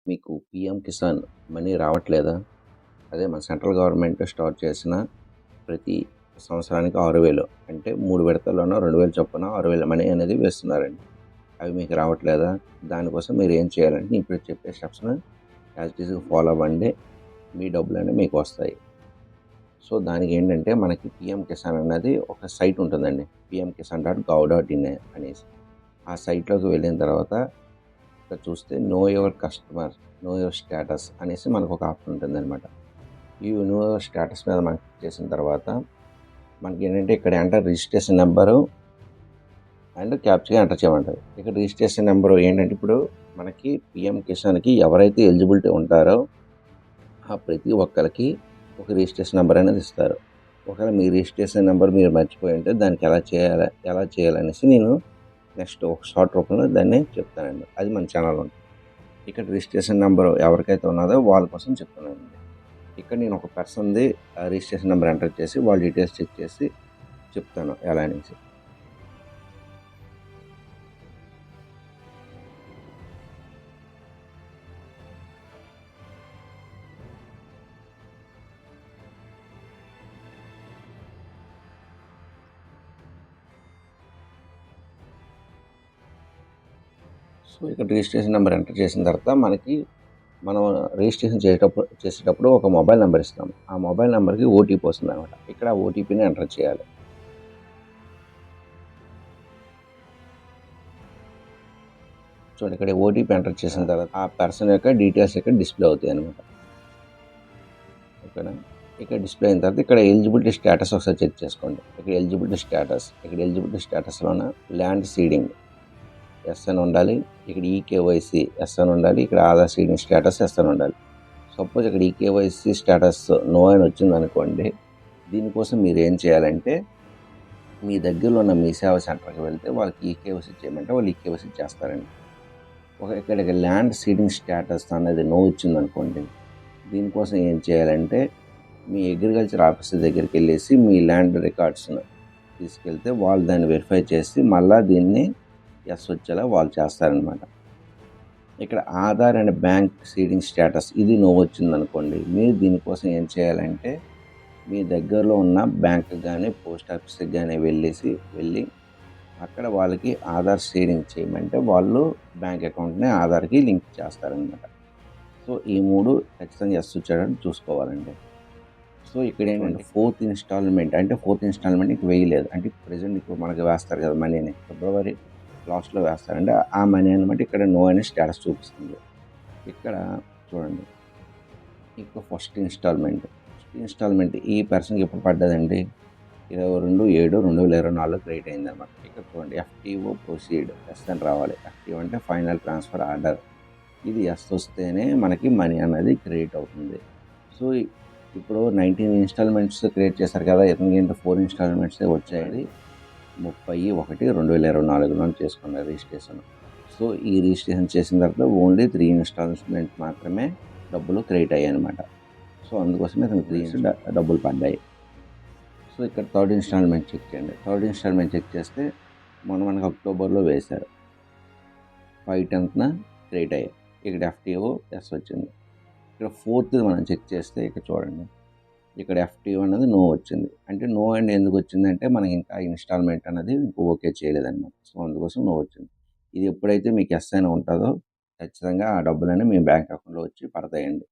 మీకు PM Kisan money రావట్లేదా? అదే మన సెంట్రల్ గవర్నమెంట్ స్టార్ట్ చేసిన ప్రతి సంవత్సరానికి 6,000 అంటే 3 విడతల్లోనో 2,000 చొప్పున 6,000 మనీ అనేది వేస్తున్నారండి. అవి మీకు రావట్లేదా? దానికోసం మీరు ఏం చేయాలంటే ఇప్పుడు చెప్పే స్టెప్స్‌ని యాజ్ ఇట్ ఈజ్‌గా ఫాలో అవ్వండి. మీ డబ్బులనేవి మీకు వస్తాయి. సో, దానికేంటంటే మనకి పీఎం కిసాన్ అన్నది ఒక సైట్ ఉంటుందండి. pmkisan.gov.in అనేసి. ఆ సైట్‌లోకి వెళ్ళిన తర్వాత ఇక్కడ చూస్తే know your customer, know your status అనేసి మనకొక ఆప్షన్ ఉంటుందనమాట. ఈ నో యువర్ స్టేటస్ మీద మనం క్లిక్ చేసిన తర్వాత మనకేంటంటే ఇక్కడ registration number and captcha enter చేయమంటారు. ఇక్కడ రిజిస్ట్రేషన్ నెంబరు ఏంటంటే ఇప్పుడు మనకి పీఎం కిసాన్‌కి ఎవరైతే ఎలిజిబిలిటీ ఉంటారో ఆ ప్రతి ఒక్కరికి ఒక రిజిస్ట్రేషన్ నెంబర్ అనేది ఇస్తారు. ఒకవేళ మీ రిజిస్ట్రేషన్ నెంబర్ మీరు మర్చిపోయి ఉంటే దానికి ఎలా చేయాలనేసి నేను నెక్స్ట్ ఒక షార్ట్ రూపంలో దాన్ని చెప్తానండి. అది మన ఛానల్‌లో ఉంటుంది. ఇక్కడ రిజిస్ట్రేషన్ నెంబర్ ఎవరికైతే ఉన్నదో వాళ్ళ కోసం చెప్తున్నానండి. ఇక్కడ నేను ఒక పర్సన్‌ది రిజిస్ట్రేషన్ నెంబర్ ఎంటర్ చేసి వాళ్ళ డీటెయిల్స్ చెక్ చేసి చెప్తాను ఎలా అనేసి. సో, ఇక్కడ రిజిస్ట్రేషన్ నెంబర్ ఎంటర్ చేసిన తర్వాత మనం రిజిస్ట్రేషన్ చేసేటప్పుడు ఒక మొబైల్ నెంబర్ ఇస్తాం. ఆ మొబైల్ నెంబర్‌కి ఓటీపీ వస్తుందనమాట. ఇక్కడ ఆ ఓటీపీని ఎంటర్ చేయాలి. చూడండి ఇక్కడ ఓటీపీ ఎంటర్ చేసిన తర్వాత ఆ పర్సన్ యొక్క డీటెయిల్స్ ఇక్కడ డిస్‌ప్లే అవుతాయన్నమాట. ఓకేనా? ఇక్కడ డిస్‌ప్లే అయిన తర్వాత ఇక్కడ ఎలిజిబిలిటీ స్టేటస్ ఒకసారి చెక్ చేసుకోండి. ఇక్కడ ఎలిజిబిలిటీ స్టేటస్‌లోన ల్యాండ్ సీడింగ్ ఎస్ అని ఉండాలి. ఇక్కడ ఈకేవైసీ ఎస్ అని ఉండాలి. ఇక్కడ ఆధార్ సీడింగ్ స్టేటస్ ఎస్ అని ఉండాలి. సపోజ్ ఇక్కడ ఈకేవైసీ స్టేటస్ నో అని వచ్చిందనుకోండి, దీనికోసం మీరు ఏం చేయాలంటే మీ దగ్గరలో ఉన్న మీ సేవా సెంటర్‌కి వెళ్తే వాళ్ళకి ఈకేవైసీ చేయమంటే వాళ్ళు ఈకేవైసీ చేస్తారండి. ఇక్కడ ల్యాండ్ సీడింగ్ స్టేటస్ అనేది నో వచ్చిందనుకోండి, దీనికోసం ఏం చేయాలంటే మీ అగ్రికల్చర్ ఆఫీసర్ దగ్గరికి వెళ్ళేసి మీ ల్యాండ్ రికార్డ్స్‌ను తీసుకెళ్తే వాళ్ళు దాన్ని వెరిఫై చేసి మళ్ళా దీన్ని ఎస్ వచ్చేలా వాళ్ళు చేస్తారనమాట. ఇక్కడ Aadhaar and bank seeding status ఇది నో వచ్చిందనుకోండి, మీరు దీనికోసం ఏం చేయాలంటే మీ దగ్గరలో ఉన్న బ్యాంక్‌కి కానీ పోస్ట్ ఆఫీస్‌కి కానీ వెళ్ళి అక్కడ వాళ్ళకి ఆధార్ షేరింగ్ చేయమంటే వాళ్ళు బ్యాంక్ అకౌంట్‌ని ఆధార్‌కి లింక్ చేస్తారనమాట. సో, ఈ 3 ఖచ్చితంగా ఎస్ వచ్చేటట్టు చూసుకోవాలండి. సో, ఇక్కడ ఏంటంటే ఫోర్త్ ఇన్‌స్టాల్‌మెంట్ ఇంక వేయలేదు. అంటే ప్రెజెంట్ ఇప్పుడు మనకి వేస్తారు కదా మనీని. ఫిబ్రవరి లాస్ట్‌లో వేస్తారండి. ఆ మనీ అనమాట ఇక్కడ నో అనే స్టేటస్ చూపిస్తుంది. ఇక్కడ చూడండి. ఇక ఫస్ట్ ఇన్‌స్టాల్‌మెంట్ ఈ పర్సన్‌కి ఎప్పుడు పడ్డదండి? 22/7/2024 క్రియేట్ అయిందనమాట. ఇక్కడ చూడండి ఎఫ్‌టీఓ ప్రొసీడ్ ఎస్ అని రావాలి. ఎఫ్‌టీఓ అంటే ఫైనల్ ట్రాన్స్‌ఫర్ ఆర్డర్. ఇది ఎస్ వస్తేనే మనకి మనీ అనేది క్రియేట్ అవుతుంది. సో, ఇప్పుడు 19 ఇన్‌స్టాల్‌మెంట్స్ క్రియేట్ చేశారు కదా! ఎందుకంటే 4 ఇన్‌స్టాల్‌మెంట్సే వచ్చాయి. 30/1/2024 చేసుకున్నారు రిజిస్ట్రేషన్. సో, ఈ రిజిస్ట్రేషన్ చేసిన తర్వాత ఓన్లీ 3 ఇన్‌స్టాల్‌మెంట్ మాత్రమే డబ్బులు క్రెడిట్ అయ్యాయన్నమాట. సో, అందుకోసమే అతనికి 3 డబ్బులు పడ్డాయి. సో, ఇక్కడ థర్డ్ ఇన్‌స్టాల్‌మెంట్ చెక్ చేయండి. థర్డ్ ఇన్‌స్టాల్‌మెంట్ చెక్ చేస్తే మనకి అక్టోబర్‌లో వేశారు. 5/10న క్రెడిట్ అయ్యాయి. ఇక్కడ ఎఫ్‌టీఓ ఎస్ వచ్చింది. ఇక్కడ ఫోర్త్‌ది మనం చెక్ చేస్తే ఇక్కడ చూడండి. ఇక్కడ ఎఫ్‌టీఓ అన్నది నో వచ్చింది. అంటే నో అని ఎందుకు వచ్చిందంటే మనకి ఇంకా ఇన్‌స్టాల్‌మెంట్ అన్నది ఓకే చేయలేదన్నమాట. సో, అందుకోసం నో వచ్చింది. ఇది ఎప్పుడైతే మీకు ఎస్ అని ఉంటుందో ఖచ్చితంగా ఆ డబ్బులన్నీ మీ బ్యాంక్ అకౌంట్‌లో వచ్చి పడతాయండి.